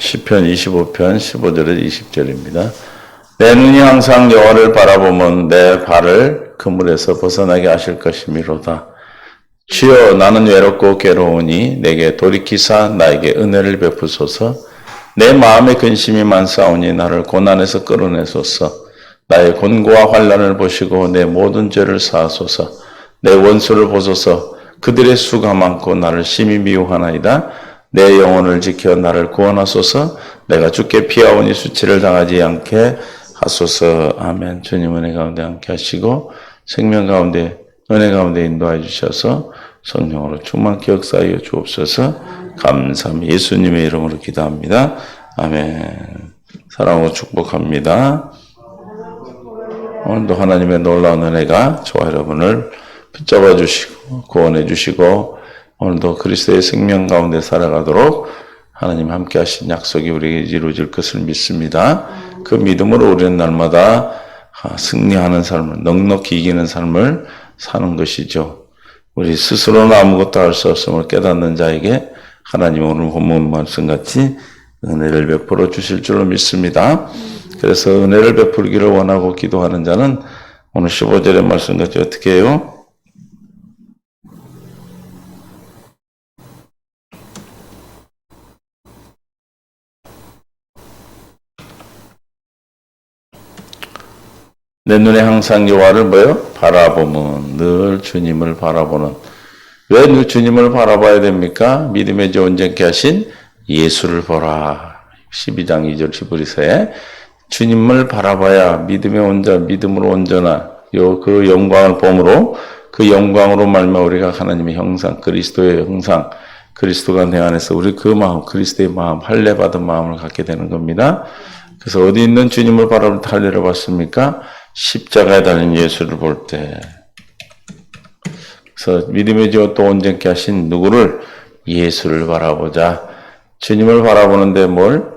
시편 25편 15절에서 20절입니다. 내 눈이 항상 여호와를 바라보면 내 발을 그물에서 벗어나게 하실 것이미로다. 주여, 나는 외롭고 괴로우니 내게 돌이키사 나에게 은혜를 베푸소서. 내 마음에 근심이 많사오니 나를 고난에서 끌어내소서. 나의 곤고와 환난을 보시고 내 모든 죄를 사하소서. 내 원수를 보소서. 그들의 수가 많고 나를 심히 미워하나이다. 내 영혼을 지켜 나를 구원하소서. 내가 주께 피하오니 수치를 당하지 않게 하소서. 아멘. 주님 은혜 가운데 함께 하시고 생명 가운데 은혜 가운데 인도해 주셔서 성령으로 충만케 역사하여 주옵소서. 감사합니다. 예수님의 이름으로 기도합니다. 아멘. 사랑으로 축복합니다. 오늘도 하나님의 놀라운 은혜가 저와 여러분을 붙잡아 주시고 구원해 주시고 오늘도 그리스도의 생명 가운데 살아가도록 하나님 함께 하신 약속이 우리에게 이루어질 것을 믿습니다. 그 믿음으로 우리는 날마다 승리하는 삶을, 넉넉히 이기는 삶을 사는 것이죠. 우리 스스로는 아무것도 할 수 없음을 깨닫는 자에게 하나님 오늘 본문 말씀같이 은혜를 베풀어 주실 줄로 믿습니다. 그래서 은혜를 베풀기를 원하고 기도하는 자는 오늘 15절의 말씀같이 어떻게 해요? 내 눈에 항상 여호와를 뭐요? 바라보면 늘 주님을 바라보는. 왜 주님을 바라봐야 됩니까? 믿음의 주 온전케 하신 예수를 보라. 12장 2절 히브리서에 주님을 바라봐야 믿음으로 온전한 그 영광을 봄으로 그 영광으로 말미암아 우리가 하나님의 형상, 그리스도의 형상, 그리스도가 내 안에서 우리 그 마음, 그리스도의 마음, 할례받은 마음을 갖게 되는 겁니다. 그래서 어디 있는 주님을 바라볼 때 할례를 받습니까? 십자가에 달린 예수를 볼 때. 그래서 믿음의 주 또 온전케 하신 누구를? 예수를 바라보자. 주님을 바라보는데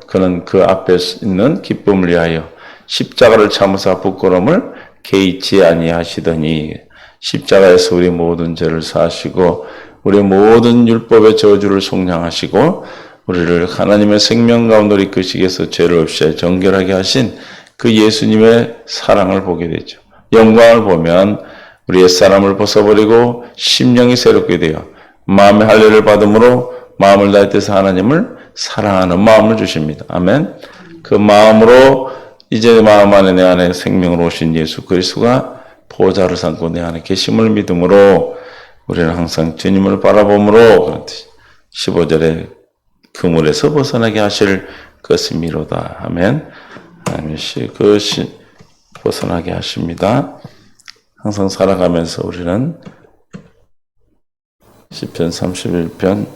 그는 그 앞에 있는 기쁨을 위하여 십자가를 참으사 부끄러움을 개의치 아니하시더니 십자가에서 우리 모든 죄를 사하시고 우리 모든 율법의 저주를 속량하시고 우리를 하나님의 생명 가운데 이끄시기 위해서 죄를 없이 정결하게 하신 그 예수님의 사랑을 보게 되죠. 영광을 보면 우리 옛사람을 벗어버리고 심령이 새롭게 되어 마음의 할례를 받음으로 마음을 다해서 하나님을 사랑하는 마음을 주십니다. 아멘. 그 마음으로 이제 마음 안에 내 안에 생명으로 오신 예수 그리스도가 보좌를 삼고 내 안에 계심을 믿음으로 우리는 항상 주님을 바라봄으로 15절에 그물에서 벗어나게 하실 것이미로다. 아멘. 그것이 벗어나게 하십니다. 항상 살아가면서 우리는 시편 31편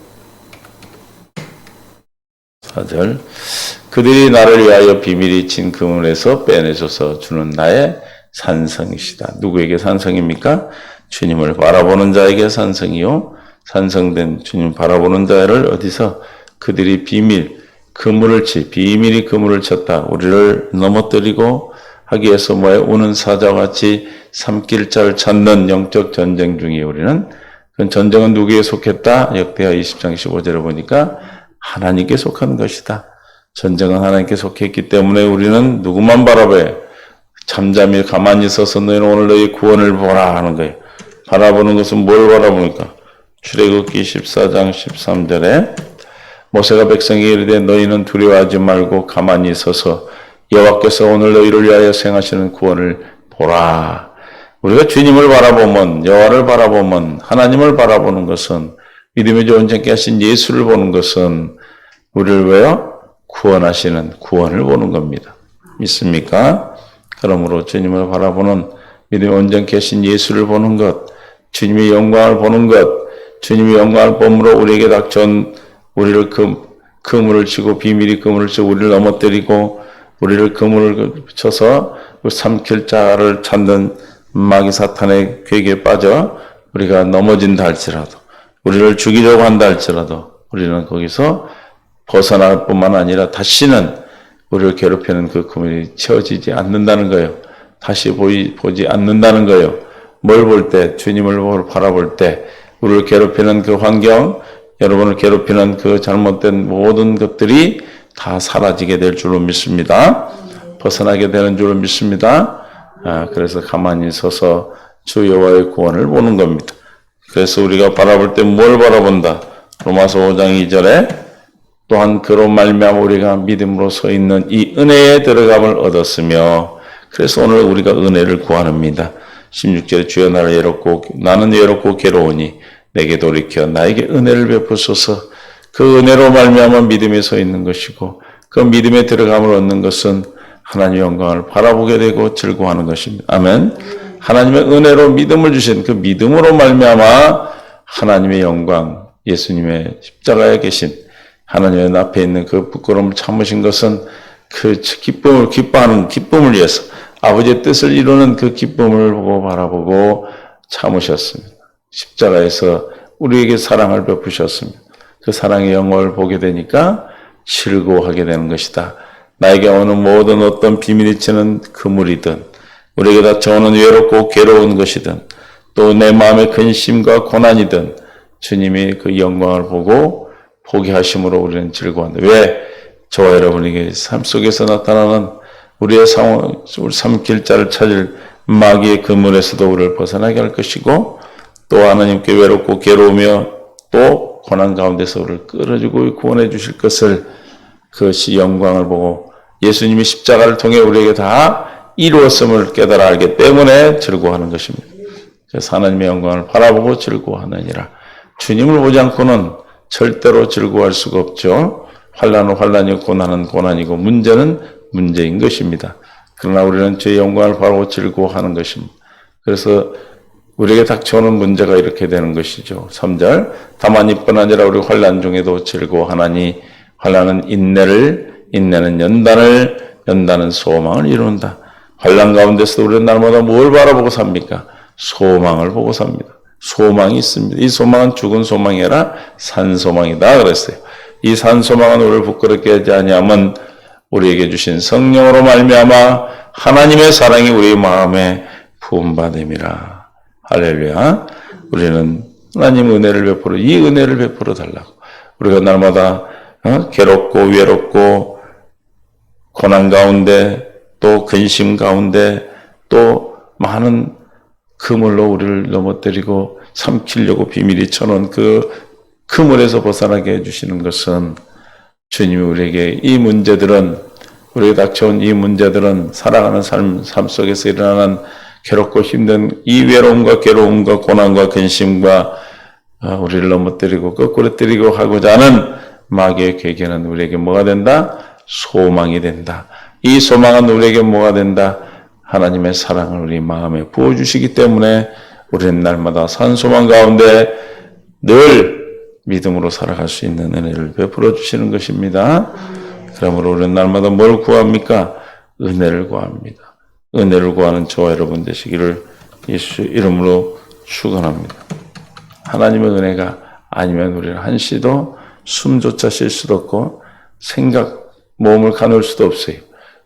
4절 그들이 나를 위하여 비밀이 친 그물에서 빼내줘서 주는 나의 산성이시다. 누구에게 산성입니까? 주님을 바라보는 자에게 산성이요. 산성된 주님 바라보는 자를 어디서 그들이 비밀이 그물을 쳤다. 우리를 넘어뜨리고 하기 위해서 우는 사자와 같이 삼킬 자를 찾는 영적 전쟁 중에 우리는 그 전쟁은 누구에게 속했다? 역대하 20장 15절에 보니까 하나님께 속한 것이다. 전쟁은 하나님께 속했기 때문에 우리는 누구만 바라봐요? 잠잠히 가만히 있어서 너희는 오늘 너희 구원을 보라 하는 거예요. 바라보는 것은 뭘 바라봅니까? 출애굽기 14장 13절에 모세가 백성에게 이르되 너희는 두려워하지 말고 가만히 있어서 여호와께서 오늘 너희를 위하여 행하시는 구원을 보라. 우리가 주님을 바라보면 여호와를 바라보면 하나님을 바라보는 것은 믿음의 주 온전케 하신 예수를 보는 것은 우리를 왜요? 구원하시는 구원을 보는 겁니다. 믿습니까? 그러므로 주님을 바라보는 믿음의 온전케 하신 예수를 보는 것, 주님의 영광을 보는 것, 주님의 영광을 봄으로 우리에게 닥쳐온 우리를 그물을 치고 비밀이 그물을 치고 우리를 넘어뜨리고 우리를 그물을 쳐서 삼킬 자를 찾는 마귀 사탄의 괴계에 빠져 우리가 넘어진다 할지라도 우리를 죽이려고 한다 할지라도 우리는 거기서 벗어날 뿐만 아니라 다시는 우리를 괴롭히는 그 그물이 채워지지 않는다는 거예요. 다시 보지 않는다는 거예요. 뭘 볼 때? 주님을 바라볼 때 우리를 괴롭히는 그 환경, 여러분을 괴롭히는 그 잘못된 모든 것들이 다 사라지게 될 줄로 믿습니다. 벗어나게 되는 줄로 믿습니다. 그래서 가만히 서서 주 여호와의 구원을 보는 겁니다. 그래서 우리가 바라볼 때 뭘 바라본다? 로마서 5장 2절에 또한 그로 말미암아 우리가 믿음으로 서 있는 이 은혜에 들어감을 얻었으며, 그래서 오늘 우리가 은혜를 구합니다. 16절에 주여 나는 외롭고 괴로우니 내게 돌이켜 나에게 은혜를 베푸소서. 그 은혜로 말미암아 믿음에 서 있는 것이고, 그 믿음에 들어감을 얻는 것은 하나님의 영광을 바라보게 되고 즐거워하는 것입니다. 아멘. 하나님의 은혜로 믿음을 주신 그 믿음으로 말미암아 하나님의 영광, 예수님의 십자가에 계신 하나님의 앞에 있는 그 부끄러움을 참으신 것은 그 기뻐하는 기쁨을 위해서 아버지의 뜻을 이루는 그 기쁨을 보고 바라보고 참으셨습니다. 십자가에서 우리에게 사랑을 베푸셨습니다. 그 사랑의 영광을 보게 되니까 즐거워하게 되는 것이다. 나에게 오는 모든 어떤 비밀이 치는 그물이든, 우리에게 닥쳐오는 외롭고 괴로운 것이든, 또 내 마음의 근심과 고난이든 주님이 그 영광을 보고 포기하심으로 우리는 즐거워한다. 왜? 저와 여러분에게 삶 속에서 나타나는 우리의 상황, 우리 삶길자를 찾을 마귀의 그물에서도 우리를 벗어나게 할 것이고, 또 하나님께 외롭고 괴로우며 또 고난 가운데서 우리를 끌어주고 구원해 주실 것을, 그것이 영광을 보고 예수님이 십자가를 통해 우리에게 다 이루었음을 깨달아 알기 때문에 즐거워하는 것입니다. 그래서 하나님의 영광을 바라보고 즐거워하느니라. 주님을 보지 않고는 절대로 즐거워할 수가 없죠. 환난은 환난이고 고난은 고난이고 문제는 문제인 것입니다. 그러나 우리는 주의 영광을 바라보고 즐거워하는 것입니다. 그래서 우리에게 닥쳐오는 문제가 이렇게 되는 것이죠. 3절 다만 이뿐 아니라 우리 환난 중에도 즐거워하나니 환난은 인내는 연단은 소망을 이룬다. 환난 가운데서도 우리는 날마다 뭘 바라보고 삽니까? 소망을 보고 삽니다. 소망이 있습니다. 이 소망은 죽은 소망이 아니라 산 소망이다 그랬어요. 이 산 소망은 우리를 부끄럽게 하지 아니하면 우리에게 주신 성령으로 말미암아 하나님의 사랑이 우리 마음에 부음받음이라. 할렐루야. 우리는 하나님 은혜를 베풀어, 이 은혜를 베풀어 달라고. 우리가 날마다 괴롭고 외롭고 고난 가운데 또 근심 가운데 또 많은 그물로 우리를 넘어뜨리고 삼키려고 비밀이 쳐놓은 그 그물에서 벗어나게 해주시는 것은, 주님이 우리에게 이 문제들은, 우리에게 닥쳐온 이 문제들은, 살아가는 삶 속에서 일어나는 괴롭고 힘든 이 외로움과 괴로움과 고난과 근심과 우리를 넘어뜨리고 거꾸로 때리고 하고자 하는 마귀의 계계는 우리에게 뭐가 된다? 소망이 된다. 이 소망은 우리에게 뭐가 된다? 하나님의 사랑을 우리 마음에 부어주시기 때문에 우리는 날마다 산소망 가운데 늘 믿음으로 살아갈 수 있는 은혜를 베풀어 주시는 것입니다. 그러므로 우리는 날마다 뭘 구합니까? 은혜를 구합니다. 은혜를 구하는 저와 여러분 되시기를 예수 이름으로 축원합니다. 하나님의 은혜가 아니면 우리는 한시도 숨조차 쉴 수도 없고 몸을 가눌 수도 없어요.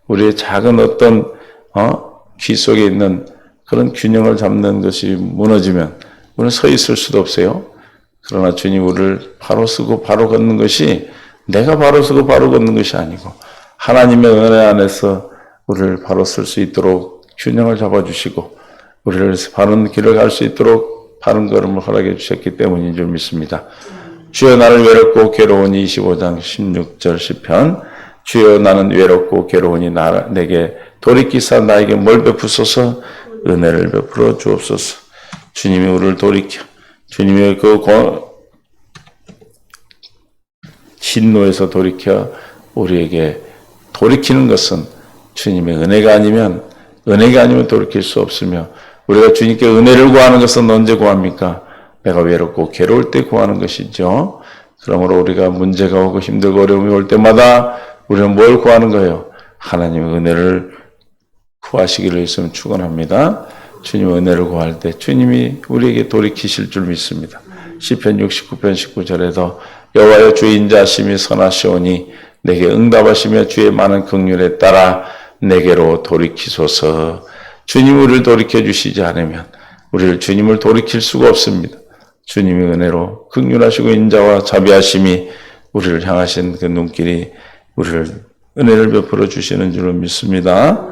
우리의 작은 어떤 귀 속에 있는 그런 균형을 잡는 것이 무너지면 우리는 서 있을 수도 없어요. 그러나 주님 우리를 바로 쓰고 바로 걷는 것이 내가 바로 쓰고 바로 걷는 것이 아니고 하나님의 은혜 안에서 우리를 바로 쓸 수 있도록 균형을 잡아주시고 우리를 바른 길을 갈 수 있도록 바른 걸음을 허락해 주셨기 때문인 줄 믿습니다. 주여 나를 외롭고 괴로우니 25장 16절 시편 주여 나는 외롭고 괴로우니 내게 돌이키사 나에게 뭘 베푸소서 은혜를 베풀어 주옵소서. 주님이 우리를 돌이켜 주님의 그 진노에서 돌이켜 우리에게 돌이키는 것은 주님의 은혜가 아니면 돌이킬 수 없으며 우리가 주님께 은혜를 구하는 것은 언제 구합니까? 내가 외롭고 괴로울 때 구하는 것이죠. 그러므로 우리가 문제가 오고 힘들고 어려움이 올 때마다 우리는 뭘 구하는 거예요? 하나님의 은혜를 구하시기를 예수님 축원합니다. 주님의 은혜를 구할 때 주님이 우리에게 돌이키실 줄 믿습니다. 시편 69편 19절에도 여호와여 주의 인자하심이 선하시오니 내게 응답하시며 주의 많은 긍휼에 따라 내게로 돌이키소서. 주님 우리를 돌이켜 주시지 않으면 우리를 주님을 돌이킬 수가 없습니다. 주님의 은혜로 긍휼하시고 인자와 자비하심이 우리를 향하신 그 눈길이 우리를 은혜를 베풀어 주시는 줄로 믿습니다.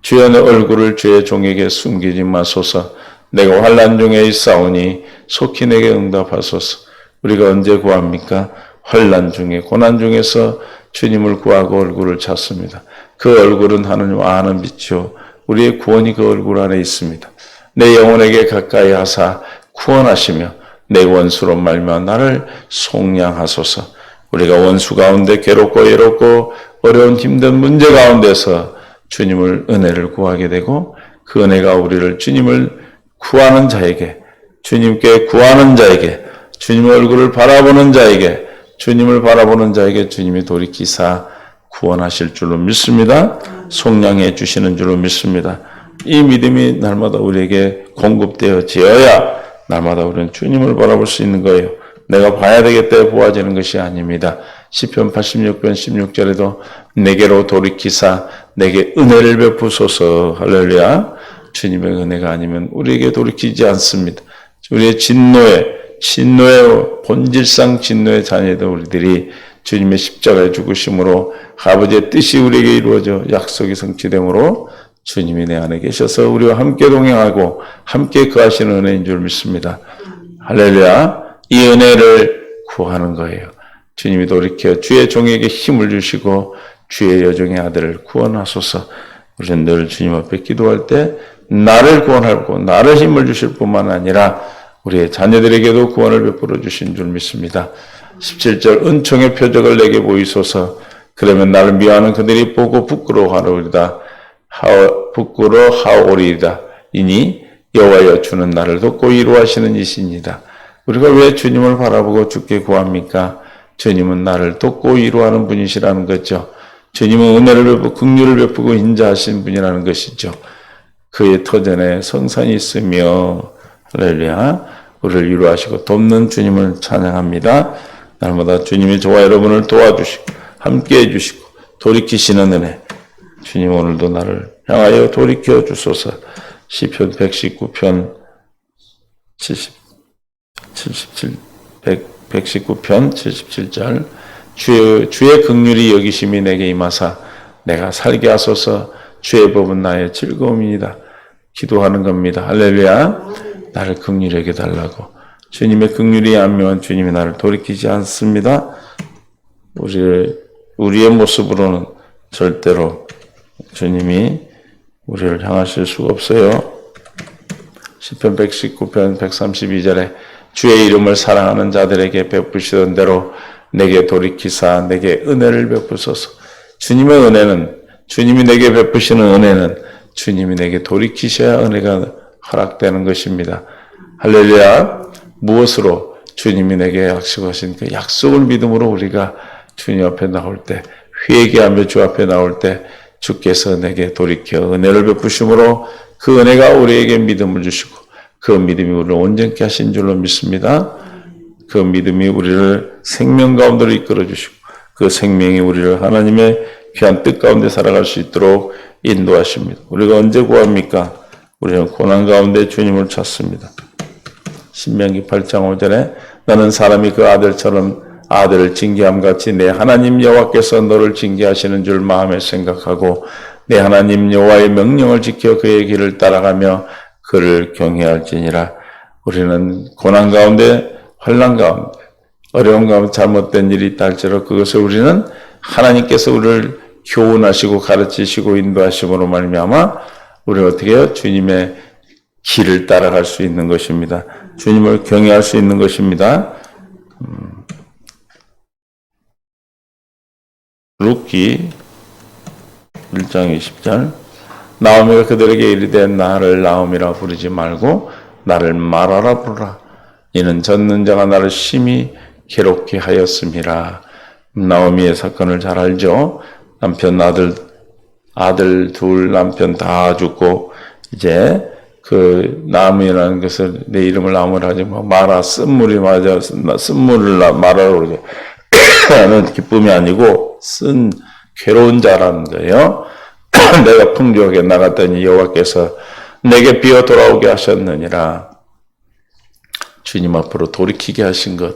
주의 얼굴을 주의 종에게 숨기지 마소서. 내가 환난 중에 있사오니 속히 내게 응답하소서. 우리가 언제 구합니까? 환난 중에, 고난 중에서 주님을 구하고 얼굴을 찾습니다. 그 얼굴은 하나님 아는 빛이요 우리의 구원이 그 얼굴 안에 있습니다. 내 영혼에게 가까이 하사 구원하시며 내 원수로 말미암아 나를 속량하소서. 우리가 원수 가운데 괴롭고 외롭고 어려운 힘든 문제 가운데서 주님을 은혜를 구하게 되고 그 은혜가 우리를 주님을 구하는 자에게, 주님께 구하는 자에게, 주님의 얼굴을 바라보는 자에게, 주님을 바라보는 자에게 주님이 돌이키사 구원하실 줄로 믿습니다. 속량해 주시는 줄로 믿습니다. 이 믿음이 날마다 우리에게 공급되어져야 날마다 우리는 주님을 바라볼 수 있는 거예요. 내가 봐야 되겠다 보아지는 것이 아닙니다. 시편 86편 16절에도 내게로 돌이키사 내게 은혜를 베푸소서. 할렐루야. 주님의 은혜가 아니면 우리에게 돌이키지 않습니다. 우리의 진노의 본질상 진노의 자녀들 우리들이 주님의 십자가의 죽으심으로 아버지의 뜻이 우리에게 이루어져 약속이 성취됨으로 주님이 내 안에 계셔서 우리와 함께 동행하고 함께 거하시는 은혜인 줄 믿습니다. 할렐루야. 이 은혜를 구하는 거예요. 주님이 돌이켜 주의 종에게 힘을 주시고 주의 여종의 아들을 구원하소서. 우리는 늘 주님 앞에 기도할 때 나를 구원하고 나를 힘을 주실 뿐만 아니라 우리의 자녀들에게도 구원을 베풀어 주신 줄 믿습니다. 17절 은총의 표적을 내게 보이소서. 그러면 나를 미워하는 그들이 보고 부끄러워하리이다. 부끄러워하오리이다. 이니 여호와여 주는 나를 돕고 이루하시는 이시니이다. 우리가 왜 주님을 바라보고 주께 구합니까? 주님은 나를 돕고 이루하는 분이시라는 거죠. 주님은 은혜를 베푸고 긍휼을 베푸고 인자하신 분이라는 것이죠. 그의 터전에 성산이 있으며 할렐루야. 우리를 위로하시고 돕는 주님을 찬양합니다. 날마다 주님이 저와 여러분을 도와주시고 함께해 주시고 돌이키시는 은혜. 주님 오늘도 나를 향하여 돌이켜 주소서. 시편 119편 119편 77절 주의 긍휼이 여기심이 내게 임하사 내가 살게 하소서. 주의 법은 나의 즐거움이니다. 기도하는 겁니다. 할렐루야. 나를 긍휼히 여겨달라고. 주님의 긍휼이 안면 주님이 나를 돌이키지 않습니다. 우리의 모습으로는 절대로 주님이 우리를 향하실 수가 없어요. 시편 119편 132절에 주의 이름을 사랑하는 자들에게 베푸시던 대로 내게 돌이키사 내게 은혜를 베푸소서. 주님의 은혜는, 주님이 내게 베푸시는 은혜는 주님이 내게 돌이키셔야 은혜가 허락되는 것입니다. 할렐루야. 무엇으로? 주님이 내게 약속하신 그 약속을 믿음으로 우리가 주님 앞에 나올 때, 회개하며 주 앞에 나올 때 주께서 내게 돌이켜 은혜를 베푸심으로 그 은혜가 우리에게 믿음을 주시고 그 믿음이 우리를 온전케 하신 줄로 믿습니다. 그 믿음이 우리를 생명 가운데로 이끌어 주시고 그 생명이 우리를 하나님의 귀한 뜻 가운데 살아갈 수 있도록 인도하십니다. 우리가 언제 구합니까? 우리는 고난 가운데 주님을 찾습니다. 신명기 8장 5절에 너는 사람이 그 아들처럼 아들을 징계함같이 내 하나님 여호와께서 너를 징계하시는 줄 마음에 생각하고 내 하나님 여호와의 명령을 지켜 그의 길을 따라가며 그를 경외할지니라. 우리는 고난 가운데, 환난 가운데, 어려운 가운데 잘못된 일이 있다 할지라도 그것을 우리는 하나님께서 우리를 교훈하시고 가르치시고 인도하심으로 말미암아 우리는 어떻게 해요? 주님의 길을 따라갈 수 있는 것입니다. 주님을 경외할 수 있는 것입니다. 룻기 1장 20절 나오미가 그들에게 이르되 나를 나오미라 부르지 말고 나를 마라라 부르라. 이는 젖는 자가 나를 심히 괴롭게 하였음이라. 나오미의 사건을 잘 알죠. 남편 아들 둘 남편 다 죽고 이제 그 나오미라는 것을 내 이름을 나오미라 하지 마라 쓴물이 맞아 쓴물을 마라라 그러죠. 는 기쁨이 아니고 쓴 괴로운 자라는 거예요. 내가 풍족하게 나갔더니 여호와께서 내게 비어 돌아오게 하셨느니라. 주님 앞으로 돌이키게 하신 것.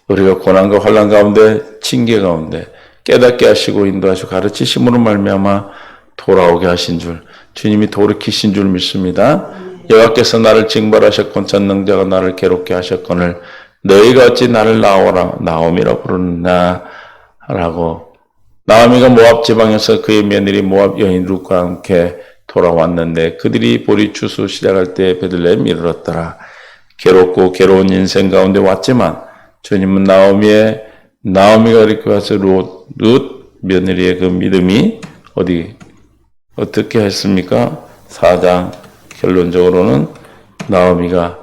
우리가 고난과 환난 가운데 징계 가운데 깨닫게 하시고 인도하시고 가르치심으로 말미암아 돌아오게 하신 줄, 주님이 돌이키신 줄 믿습니다. 여호와께서 나를 징벌하셨건 전능자가 나를 괴롭게 하셨거늘 너희가 어찌 나를 나옴이라 부르느냐 라고. 나오미가 모압 지방에서 그의 며느리 모압 여인 룻과 함께 돌아왔는데 그들이 보리 추수 시작할 때 베들레헴에 이르렀더라. 괴롭고 괴로운 인생 가운데 왔지만 주님은 나오미가 이렇게 와서 룻 며느리의 그 믿음이 어떻게 했습니까? 4장 결론적으로는 나오미가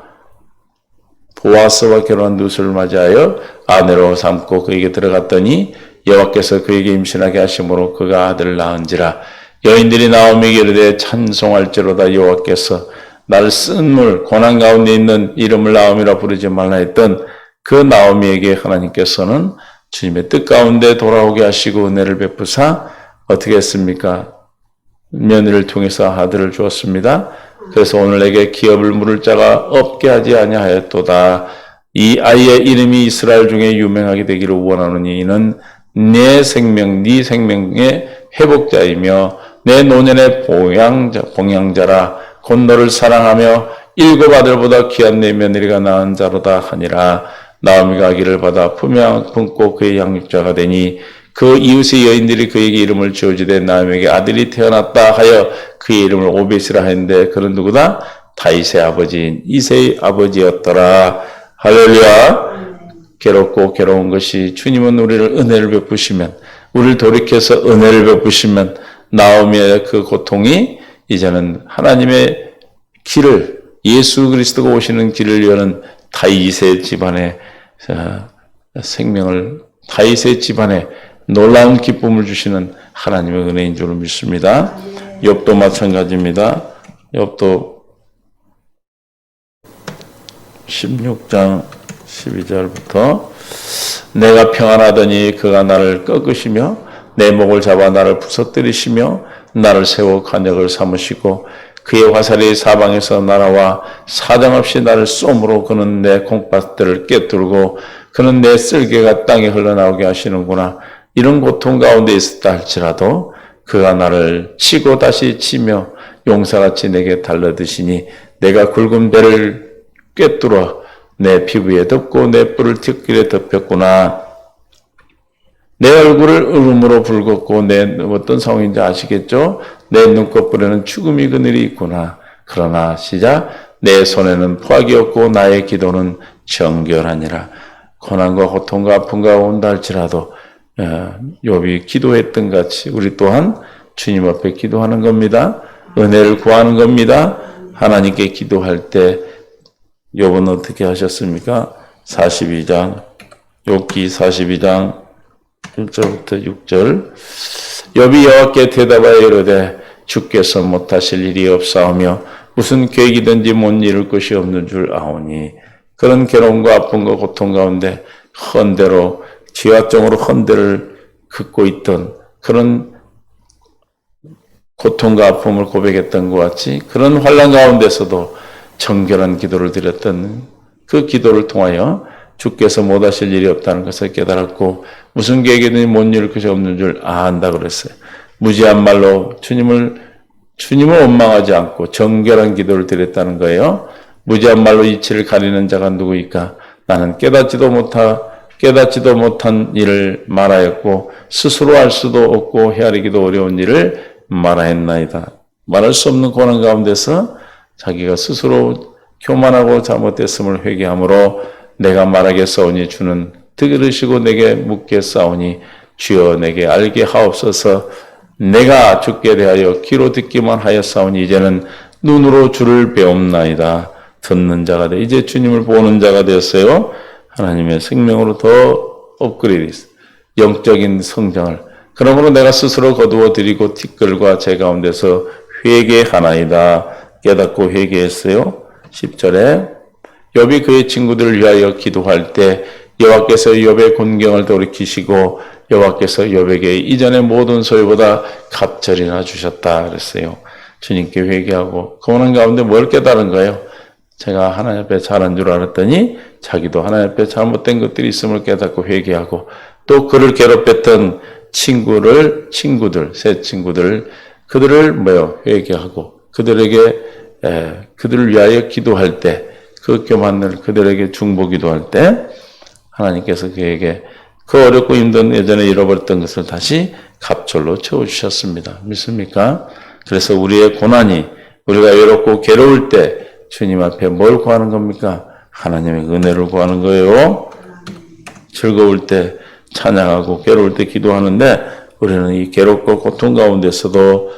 보아스와 결혼한 룻을 맞이하여 아내로 삼고 그에게 들어갔더니 여호와께서 그에게 임신하게 하심으로 그가 아들을 낳은지라. 여인들이 나오미에게 이르되 찬송할지로다. 여호와께서 나를 쓴 고난 가운데 있는 이름을 나오미라 부르지 말라 했던 그 나오미에게 하나님께서는 주님의 뜻 가운데 돌아오게 하시고 은혜를 베푸사 어떻게 했습니까? 며느리를 통해서 아들을 주었습니다. 그래서 오늘 내게 기업을 물을 자가 없게 하지 아니하였도다. 이 아이의 이름이 이스라엘 중에 유명하게 되기를 원하노니 이는 내 생명, 네 생명의 회복자이며 내 노년의 봉양자라. 곧 너를 사랑하며 7 아들보다 귀한 내 며느리가 낳은 자로다 하니라. 나오미가 아기를 받아 품고 그의 양육자가 되니 그 이웃의 여인들이 그에게 이름을 지어주되 나오미에게 아들이 태어났다 하여 그의 이름을 오벳이라 했는데 그는 누구다? 다윗의 아버지인 이새의 아버지였더라. 할렐루야. 괴롭고 괴로운 것이 주님은 우리를 은혜를 베푸시면, 우리를 돌이켜서 은혜를 베푸시면 나오미의 그 고통이 이제는 하나님의 길을, 예수 그리스도가 오시는 길을 여는 다윗의 집안의 생명을, 다윗의 집안에 놀라운 기쁨을 주시는 하나님의 은혜인 줄 믿습니다. 욥도 마찬가지입니다. 욥도 16장 12절부터 내가 평안하더니 그가 나를 꺾으시며 내 목을 잡아 나를 부서뜨리시며 나를 세워 간역을 삼으시고 그의 화살이 사방에서 날아와 사정없이 나를 쏘므로 그는 내 콩밭들을 꿰뚫고 그는 내 쓸개가 땅에 흘러나오게 하시는구나. 이런 고통 가운데 있었다 할지라도 그가 나를 치고 다시 치며 용사같이 내게 달라드시니 내가 굵은 배를 꿰뚫어 내 피부에 덮고 내 뿔을 뒷길에 덮였구나. 내 얼굴을 울음으로 붉었고 내 어떤 상황인지 아시겠죠? 내 눈꺼풀에는 죽음이 그늘이 있구나. 그러나 시작 내 손에는 포악이 없고 나의 기도는 정결하니라. 고난과 고통과 아픔과 온다 할지라도 욥이 기도했던 같이 우리 또한 주님 앞에 기도하는 겁니다. 은혜를 구하는 겁니다. 하나님께 기도할 때 욥은 어떻게 하셨습니까? 42장 욥기 42장 1절부터 6절 욥이 여호와께 대답하여 이르되 주께서 못하실 일이 없사오며 무슨 계획이든지 못 이룰 것이 없는 줄 아오니 그런 괴로움과 아픔과 고통 가운데 헌대로 지하정으로 헌대를 긋고 있던 그런 고통과 아픔을 고백했던 것 같이 그런 환난 가운데서도 정결한 기도를 드렸던 그 기도를 통하여 주께서 못하실 일이 없다는 것을 깨달았고 무슨 계획이든지 못 이룰 것이 없는 줄 안다 그랬어요. 무지한 말로 주님을 원망하지 않고 정결한 기도를 드렸다는 거예요. 무지한 말로 이치를 가리는 자가 누구일까? 나는 깨닫지도 못한 일을 말하였고 스스로 알 수도 없고 헤아리기도 어려운 일을 말하였나이다. 말할 수 없는 고난 가운데서 자기가 스스로 교만하고 잘못됐음을 회개함으로 내가 말하겠사오니 주는 들으시고 내게 묻겠사오니 주여 내게 알게 하옵소서. 내가 주께 대하여 귀로 듣기만 하였사오니 이제는 눈으로 주를 배움나이다. 듣는 자가 돼 이제 주님을 보는 자가 되었어요. 하나님의 생명으로 더 업그레이드 있어요. 영적인 성장을. 그러므로 내가 스스로 거두어 드리고 티끌과 제 가운데서 회개하나이다. 깨닫고 회개했어요. 10절에 욥이 그의 친구들을 위하여 기도할 때 여호와께서 욥의 곤경을 돌이키시고 여호와께서 욥에게 이전의 모든 소유보다 갑절이나 주셨다 그랬어요. 주님께 회개하고 고난 가운데 뭘 깨달은 거예요? 제가 하나님 앞에 잘한 줄 알았더니 자기도 하나님 앞에 잘못된 것들이 있음을 깨닫고 회개하고 또 그를 괴롭혔던 새 친구들, 그들을 회개하고 그들을 위하여 기도할 때, 그 교만을 그들에게 중보기도할 때, 하나님께서 그에게 그 어렵고 힘든 예전에 잃어버렸던 것을 다시 갑절로 채워주셨습니다. 믿습니까? 그래서 우리의 고난이, 우리가 외롭고 괴로울 때 주님 앞에 뭘 구하는 겁니까? 하나님의 은혜를 구하는 거예요. 즐거울 때 찬양하고 괴로울 때 기도하는데, 우리는 이 괴롭고 고통 가운데서도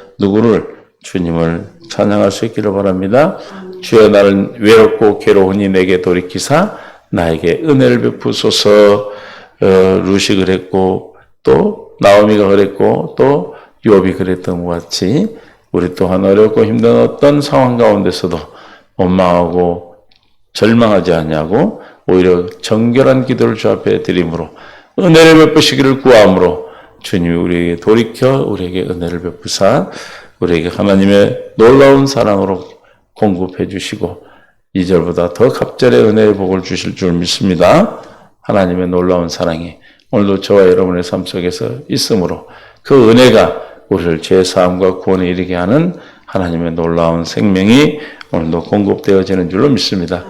주님을 찬양할 수 있기를 바랍니다. 주여 나를 외롭고 괴로우니 내게 돌이키사 나에게 은혜를 베푸소서. 루시 그랬고 또 나오미가 그랬고 또 욥이 그랬던 것 같이 우리 또한 어렵고 힘든 어떤 상황 가운데서도 원망하고 절망하지 않냐고 오히려 정결한 기도를 주 앞에 드림으로 은혜를 베푸시기를 구함으로 주님이 우리에게 돌이켜 우리에게 은혜를 베푸사 우리에게 하나님의 놀라운 사랑으로 공급해 주시고 2절보다 더 갑절의 은혜의 복을 주실 줄 믿습니다. 하나님의 놀라운 사랑이 오늘도 저와 여러분의 삶 속에서 있으므로 그 은혜가 우리를 죄사함과 구원에 이르게 하는 하나님의 놀라운 생명이 오늘도 공급되어지는 줄로 믿습니다.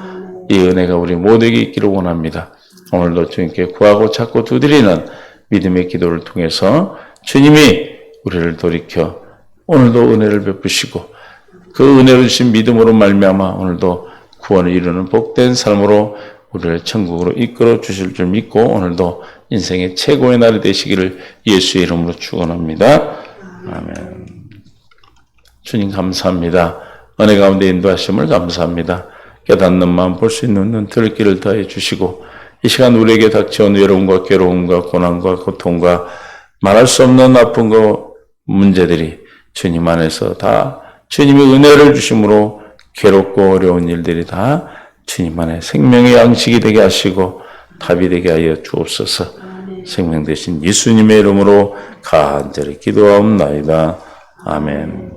이 은혜가 우리 모두에게 있기를 원합니다. 오늘도 주님께 구하고 찾고 두드리는 믿음의 기도를 통해서 주님이 우리를 돌이켜 오늘도 은혜를 베푸시고 그 은혜를 주신 믿음으로 말미암아 오늘도 구원을 이루는 복된 삶으로 우리를 천국으로 이끌어 주실 줄 믿고 오늘도 인생의 최고의 날이 되시기를 예수의 이름으로 축원합니다. 아멘. 주님 감사합니다. 은혜 가운데 인도하심을 감사합니다. 깨닫는 마음 볼 수 있는 눈 들을 길을 더해 주시고 이 시간 우리에게 닥쳐온 외로움과 괴로움과 고난과 고통과 말할 수 없는 아픔과 문제들이 주님 안에서 다 주님의 은혜를 주심으로 괴롭고 어려운 일들이 다 주님 안에 생명의 양식이 되게 하시고 답이 되게 하여 주옵소서. 생명 되신 예수님의 이름으로 간절히 기도하옵나이다. 아멘.